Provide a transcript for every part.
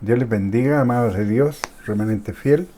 Dios les bendiga, amados de Dios, remanente fiel.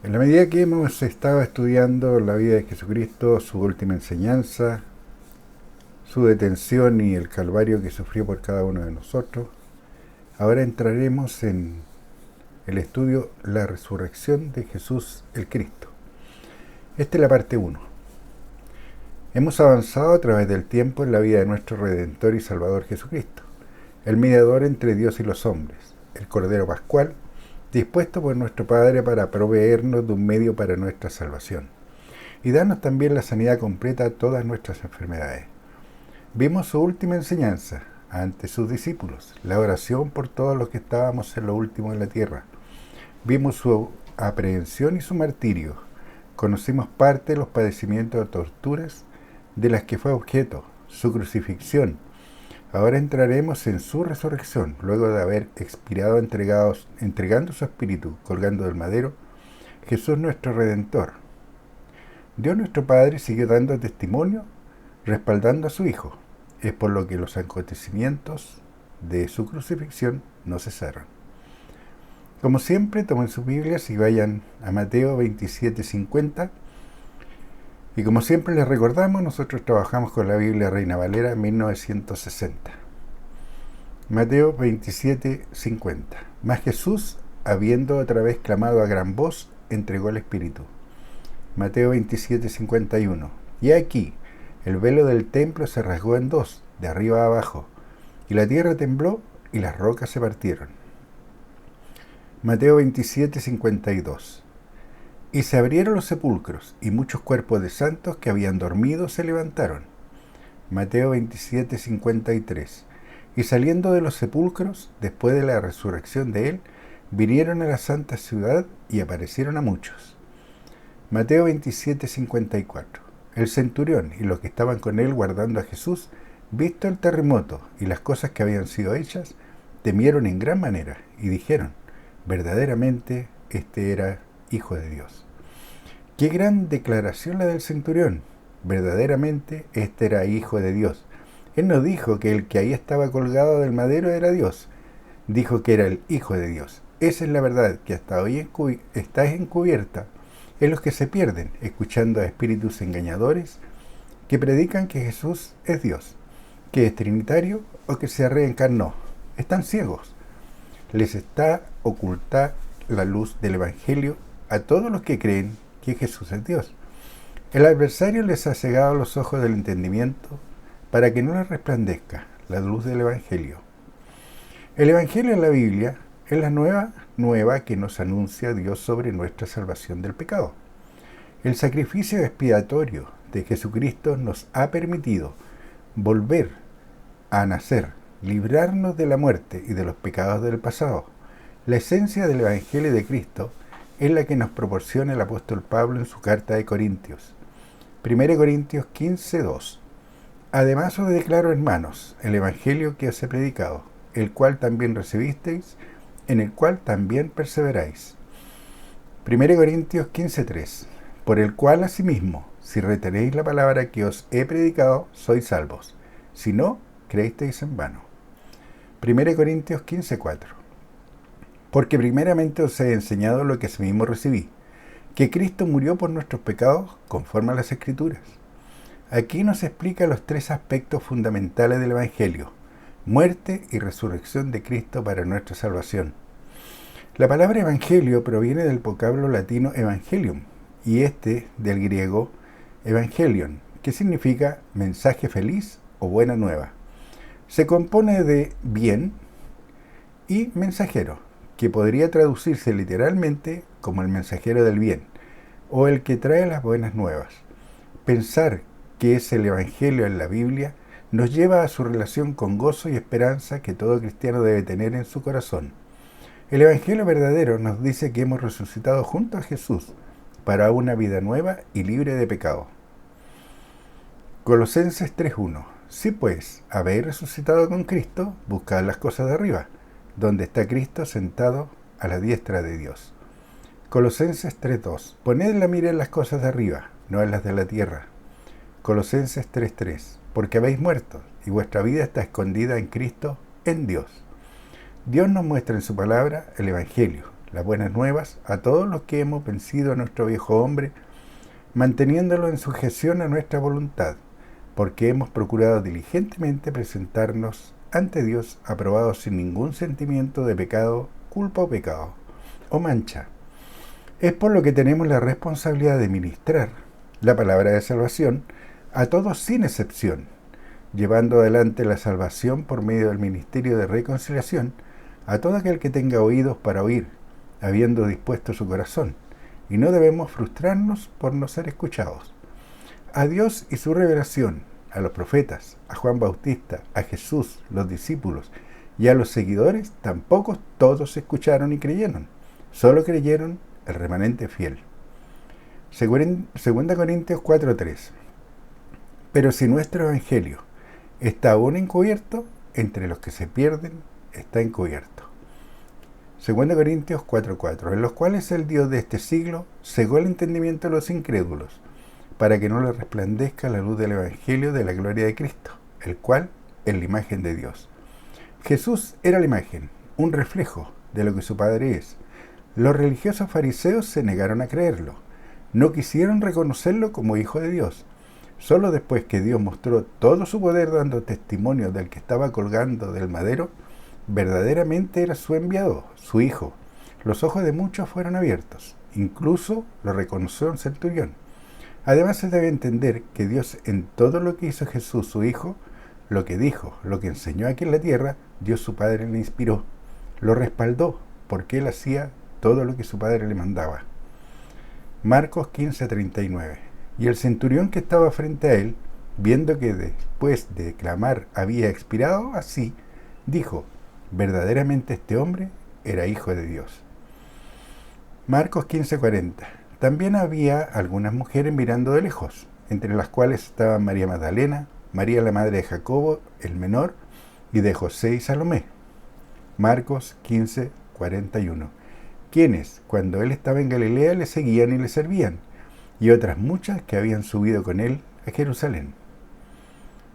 En la medida que hemos estado estudiando la vida de Jesucristo, su última enseñanza, su detención y el calvario que sufrió por cada uno de nosotros, ahora entraremos en el estudio La resurrección de Jesús el Cristo. Esta es la parte 1. Hemos avanzado a través del tiempo en la vida de nuestro Redentor y Salvador Jesucristo, el mediador entre Dios y los hombres, el Cordero Pascual, dispuesto por nuestro Padre para proveernos de un medio para nuestra salvación, y darnos también la sanidad completa a todas nuestras enfermedades. Vimos su última enseñanza ante sus discípulos, la oración por todos los que estábamos en lo último en la tierra. Vimos su aprehensión y su martirio. Conocimos parte de los padecimientos o torturas de las que fue objeto, su crucifixión. Ahora entraremos en su resurrección, luego de haber expirado entregando su espíritu, colgando del madero, Jesús nuestro Redentor. Dios nuestro Padre siguió dando testimonio, respaldando a su Hijo. Es por lo que los acontecimientos de su crucifixión no cesaron. Como siempre, tomen sus Biblias y vayan a Mateo 27:50. Y como siempre les recordamos, nosotros trabajamos con la Biblia Reina Valera 1960. Mateo 27:50. Mas Jesús, habiendo otra vez clamado a gran voz, entregó el Espíritu. Mateo 27:51. Y aquí, el velo del templo se rasgó en dos, de arriba a abajo, y la tierra tembló y las rocas se partieron. Mateo 27:52. Y se abrieron los sepulcros, y muchos cuerpos de santos que habían dormido se levantaron. Mateo 27:53. Y saliendo de los sepulcros, después de la resurrección de él, vinieron a la santa ciudad y aparecieron a muchos. Mateo 27:54. El centurión y los que estaban con él guardando a Jesús, visto el terremoto y las cosas que habían sido hechas, temieron en gran manera y dijeron: verdaderamente este era Hijo de Dios. Qué gran declaración la del centurión. Verdaderamente este era Hijo de Dios. Él no dijo que el que ahí estaba colgado del madero era Dios. Dijo que era el Hijo de Dios. Esa es la verdad que hasta hoy está encubierta en los que se pierden, escuchando a espíritus engañadores que predican que Jesús es Dios, que es trinitario o que se reencarnó. Están ciegos. Les está oculta la luz del Evangelio a todos los que creen que Jesús es Dios. El adversario les ha cegado los ojos del entendimiento para que no les resplandezca la luz del Evangelio. El Evangelio en la Biblia es la nueva que nos anuncia Dios sobre nuestra salvación del pecado. El sacrificio expiatorio de Jesucristo nos ha permitido volver a nacer, librarnos de la muerte y de los pecados del pasado. La esencia del Evangelio de Cristo es la que nos proporciona el apóstol Pablo en su carta de Corintios. 1 Corintios 15:2. Además os declaro, hermanos, el Evangelio que os he predicado, el cual también recibisteis, en el cual también perseveráis. 1 Corintios 15:3. Por el cual asimismo, si retenéis la palabra que os he predicado, sois salvos. Si no, creísteis en vano. 1 Corintios 15:4. Porque primeramente os he enseñado lo que asimismo recibí, que Cristo murió por nuestros pecados conforme a las Escrituras. Aquí nos explica los tres aspectos fundamentales del Evangelio: muerte y resurrección de Cristo para nuestra salvación. La palabra Evangelio proviene del vocablo latino Evangelium, y del griego Evangelion, que significa mensaje feliz o buena nueva. Se compone de bien y mensajero, que podría traducirse literalmente como el mensajero del bien, o el que trae las buenas nuevas. Pensar que es el Evangelio en la Biblia nos lleva a su relación con gozo y esperanza que todo cristiano debe tener en su corazón. El Evangelio verdadero nos dice que hemos resucitado junto a Jesús para una vida nueva y libre de pecado. Colosenses 3:1. Si pues habéis resucitado con Cristo, buscad las cosas de arriba, donde está Cristo sentado a la diestra de Dios. Colosenses 3:2. Poned la mira en las cosas de arriba, no en las de la tierra. Colosenses 3:3. Porque habéis muerto, y vuestra vida está escondida en Cristo, en Dios. Dios nos muestra en su palabra el Evangelio, las buenas nuevas, a todos los que hemos vencido a nuestro viejo hombre, manteniéndolo en sujeción a nuestra voluntad, porque hemos procurado diligentemente presentarnos ante Dios aprobados sin ningún sentimiento de pecado, culpa o mancha. Es por lo que tenemos la responsabilidad de ministrar la palabra de salvación a todos sin excepción, llevando adelante la salvación por medio del ministerio de reconciliación a todo aquel que tenga oídos para oír, habiendo dispuesto su corazón, y no debemos frustrarnos por no ser escuchados. A Dios y su revelación, a los profetas, a Juan Bautista, a Jesús, los discípulos y a los seguidores, tampoco todos escucharon y creyeron, solo creyeron el remanente fiel. 2 Corintios 4:3. Pero si nuestro evangelio está aún encubierto, entre los que se pierden está encubierto. 2 Corintios 4:4, en los cuales el Dios de este siglo cegó el entendimiento de los incrédulos, para que no les resplandezca la luz del Evangelio de la gloria de Cristo, el cual es la imagen de Dios. Jesús era la imagen, un reflejo de lo que su Padre es. Los religiosos fariseos se negaron a creerlo, no quisieron reconocerlo como Hijo de Dios. Solo después que Dios mostró todo su poder dando testimonio del que estaba colgando del madero, verdaderamente era su enviado, su Hijo. Los ojos de muchos fueron abiertos, incluso lo reconoció un centurión. Además se debe entender que Dios en todo lo que hizo Jesús, su Hijo, lo que dijo, lo que enseñó aquí en la tierra, Dios su Padre le inspiró, lo respaldó, porque él hacía todo lo que su Padre le mandaba. Marcos 15:39. Y el centurión que estaba frente a él, viendo que después de clamar había expirado así, dijo: verdaderamente este hombre era Hijo de Dios. Marcos 15:40. También había algunas mujeres mirando de lejos, entre las cuales estaban María Magdalena, María la madre de Jacobo el menor, y de José y Salomé. Marcos 15:41. Quienes, cuando él estaba en Galilea, le seguían y le servían, y otras muchas que habían subido con él a Jerusalén.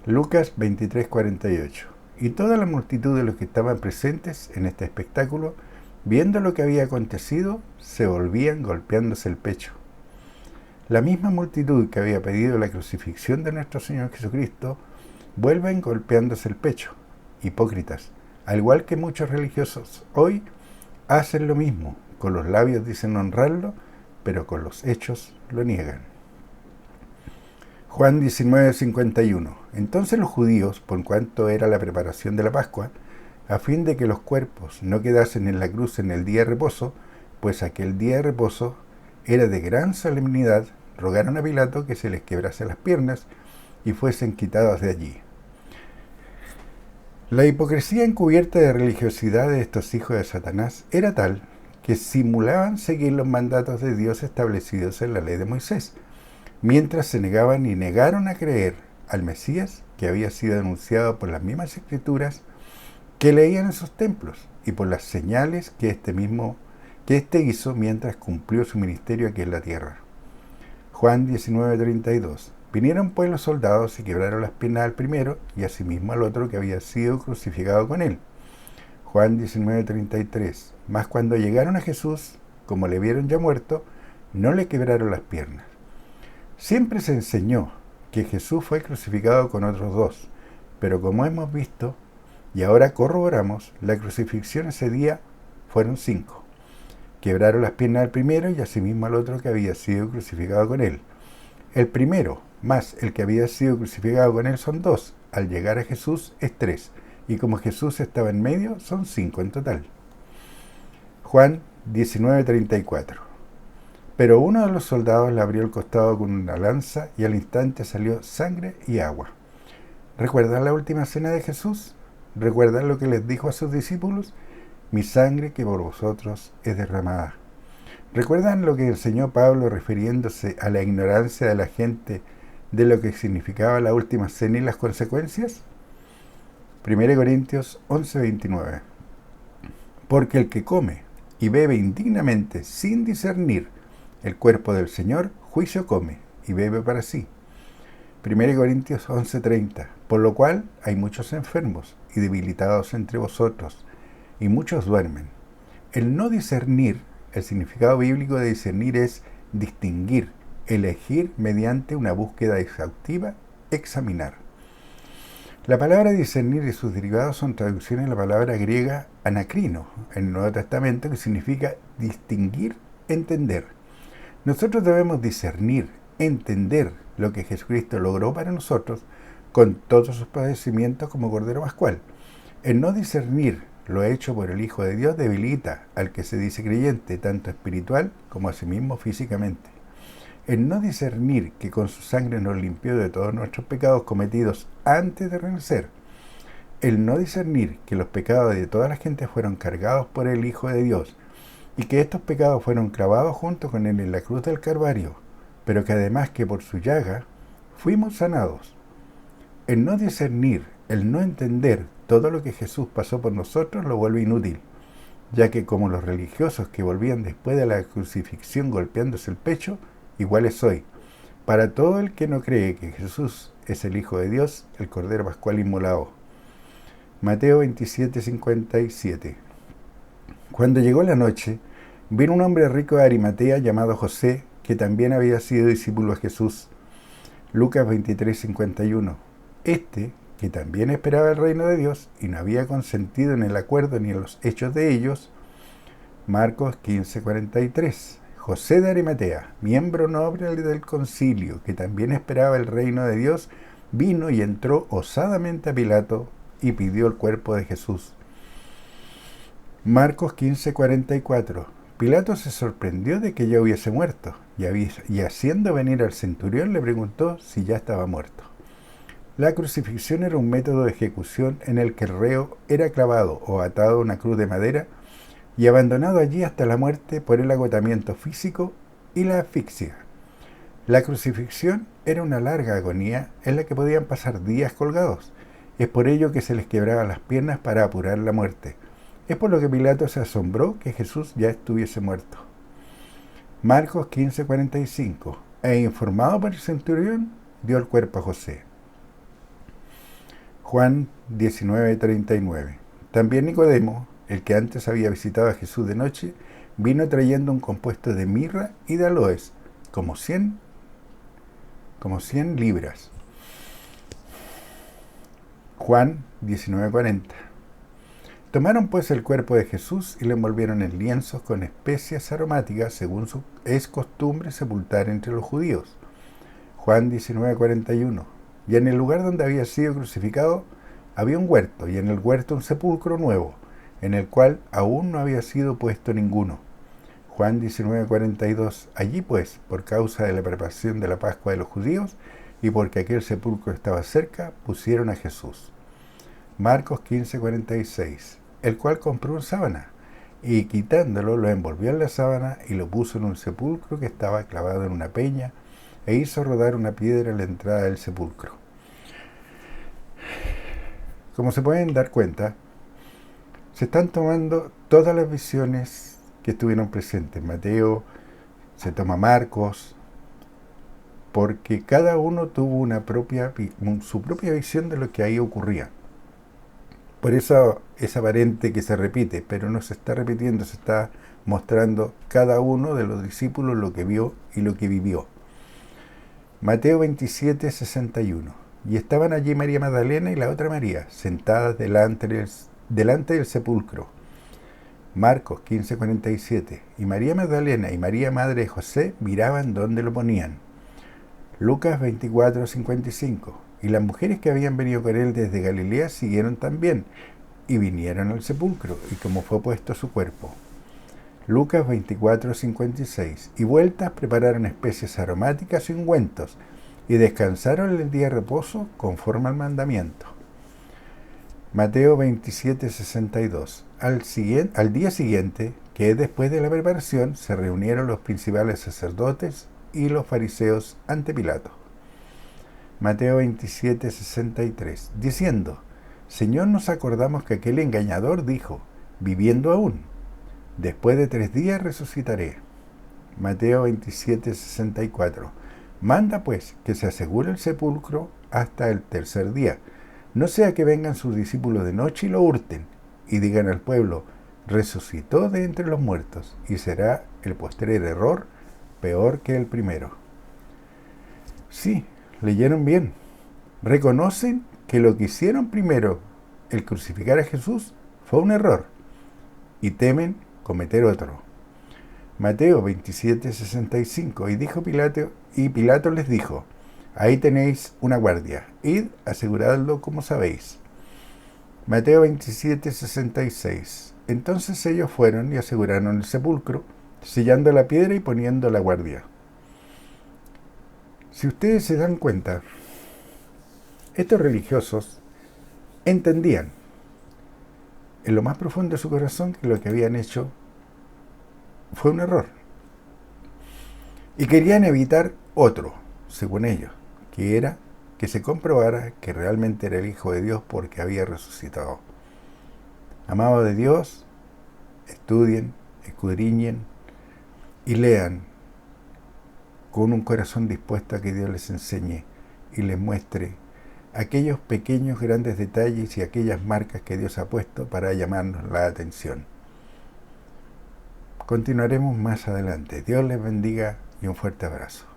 Lucas 23:48. Y toda la multitud de los que estaban presentes en este espectáculo, viendo lo que había acontecido, se volvían golpeándose el pecho. La misma multitud que había pedido la crucifixión de nuestro Señor Jesucristo, vuelven golpeándose el pecho. Hipócritas, al igual que muchos religiosos hoy, hacen lo mismo. Con los labios dicen honrarlo, pero con los hechos lo niegan. Juan 19:51. Entonces los judíos, por cuanto era la preparación de la Pascua, a fin de que los cuerpos no quedasen en la cruz en el día de reposo, pues aquel día de reposo era de gran solemnidad, rogaron a Pilato que se les quebrase las piernas y fuesen quitados de allí. La hipocresía encubierta de religiosidad de estos hijos de Satanás era tal que simulaban seguir los mandatos de Dios establecidos en la ley de Moisés, mientras se negaban y negaron a creer al Mesías que había sido anunciado por las mismas escrituras que leían en sus templos y por las señales que éste hizo mientras cumplió su ministerio aquí en la tierra. Juan 19:32. Vinieron pues los soldados y quebraron las piernas al primero y asimismo al otro que había sido crucificado con él. Juan 19:33. Mas cuando llegaron a Jesús, como le vieron ya muerto, no le quebraron las piernas. Siempre se enseñó que Jesús fue crucificado con otros dos, pero como hemos visto y ahora corroboramos, la crucifixión ese día fueron 5. Quebraron las piernas al primero y asimismo al otro que había sido crucificado con él. El primero más el que había sido crucificado con él son 2. Al llegar a Jesús es 3. Y como Jesús estaba en medio, son 5 en total. Juan 19:34. Pero uno de los soldados le abrió el costado con una lanza y al instante salió sangre y agua. ¿Recuerdan la última cena de Jesús? ¿Recuerdan lo que les dijo a sus discípulos? Mi sangre que por vosotros es derramada. ¿Recuerdan lo que enseñó Pablo refiriéndose a la ignorancia de la gente de lo que significaba la última cena y las consecuencias? 1 Corintios 11:29. Porque el que come y bebe indignamente sin discernir el cuerpo del Señor, juicio come y bebe para sí. 1 Corintios 11:30. Por lo cual hay muchos enfermos y debilitados entre vosotros, y muchos duermen. El no discernir, el significado bíblico de discernir es distinguir, elegir mediante una búsqueda exhaustiva, examinar. La palabra discernir y sus derivados son traducciones de la palabra griega anacrino en el Nuevo Testamento, que significa distinguir, entender. Nosotros debemos discernir, entender lo que Jesucristo logró para nosotros con todos sus padecimientos como Cordero Pascual. El no discernir lo hecho por el Hijo de Dios debilita al que se dice creyente, tanto espiritual como a sí mismo físicamente. El no discernir que con su sangre nos limpió de todos nuestros pecados cometidos antes de renacer. El no discernir que los pecados de toda la gente fueron cargados por el Hijo de Dios y que estos pecados fueron clavados junto con él en la cruz del Calvario, pero que además que por su llaga fuimos sanados. El no discernir, el no entender todo lo que Jesús pasó por nosotros lo vuelve inútil, ya que como los religiosos que volvían después de la crucifixión golpeándose el pecho, iguales soy. Para todo el que no cree que Jesús es el Hijo de Dios, el Cordero Pascual inmolado. Mateo 27:57. Cuando llegó la noche, vino un hombre rico de Arimatea llamado José, que también había sido discípulo de Jesús. Lucas 23:51. Este, que también esperaba el reino de Dios y no había consentido en el acuerdo ni en los hechos de ellos. Marcos 15:43. José de Arimatea, miembro noble del concilio, que también esperaba el reino de Dios, vino y entró osadamente a Pilato y pidió el cuerpo de Jesús. Marcos 15:44. Pilato se sorprendió de que ya hubiese muerto, y haciendo venir al centurión le preguntó si ya estaba muerto. La crucifixión era un método de ejecución en el que el reo era clavado o atado a una cruz de madera y abandonado allí hasta la muerte por el agotamiento físico y la asfixia. La crucifixión era una larga agonía en la que podían pasar días colgados. Es por ello que se les quebraban las piernas para apurar la muerte. Es por lo que Pilato se asombró que Jesús ya estuviese muerto. Marcos 15:45. E informado por el centurión, dio el cuerpo a José. Juan 19:39. También Nicodemo, el que antes había visitado a Jesús de noche, vino trayendo un compuesto de mirra y de aloes, como 100 libras. Juan 19:40. Tomaron pues el cuerpo de Jesús y lo envolvieron en lienzos con especias aromáticas, según es costumbre sepultar entre los judíos. Juan 19:41. Y en el lugar donde había sido crucificado había un huerto, y en el huerto un sepulcro nuevo, en el cual aún no había sido puesto ninguno. Juan 19:42. Allí pues, por causa de la preparación de la Pascua de los judíos, y porque aquel sepulcro estaba cerca, pusieron a Jesús. Marcos 15:46. El cual compró una sábana, y quitándolo lo envolvió en la sábana y lo puso en un sepulcro que estaba clavado en una peña, e hizo rodar una piedra a la entrada del sepulcro. Como se pueden dar cuenta, se están tomando todas las visiones que estuvieron presentes. Mateo, se toma Marcos, porque cada uno tuvo su propia visión de lo que ahí ocurría. Por eso es aparente que se repite, pero no se está repitiendo, se está mostrando cada uno de los discípulos lo que vio y lo que vivió. Mateo 27:61. Y estaban allí María Magdalena y la otra María, sentadas delante del sepulcro. Marcos 15:47. Y María Magdalena y María, madre de José, miraban dónde lo ponían. Lucas 24:55. Y las mujeres que habían venido con él desde Galilea siguieron también, y vinieron al sepulcro, y como fue puesto su cuerpo. Lucas 24:56. Y vueltas prepararon especies aromáticas y ungüentos, y descansaron el día de reposo conforme al mandamiento. Mateo 27:62. Al día siguiente, que es después de la preparación, se reunieron los principales sacerdotes y los fariseos ante Pilato. Mateo 27:63. Diciendo: Señor, nos acordamos que aquel engañador dijo, viviendo aún, después de 3 días resucitaré. Mateo 27:64. Manda pues que se asegure el sepulcro hasta el tercer día, no sea que vengan sus discípulos de noche y lo hurten, y digan al pueblo, resucitó de entre los muertos, y será el postrer error peor que el primero. Sí, leyeron bien. Reconocen que lo que hicieron primero, el crucificar a Jesús, fue un error, y temen cometer otro. Mateo 27:65, y Pilato les dijo, ahí tenéis una guardia, id, aseguradlo como sabéis. Mateo 27:66, entonces ellos fueron y aseguraron el sepulcro, sellando la piedra y poniendo la guardia. Si ustedes se dan cuenta, estos religiosos entendían en lo más profundo de su corazón que lo que habían hecho fue un error. Y querían evitar otro, según ellos, que era que se comprobara que realmente era el Hijo de Dios porque había resucitado. Amados de Dios, estudien, escudriñen y lean con un corazón dispuesto a que Dios les enseñe y les muestre aquellos pequeños grandes detalles y aquellas marcas que Dios ha puesto para llamarnos la atención. Continuaremos más adelante. Dios les bendiga y un fuerte abrazo.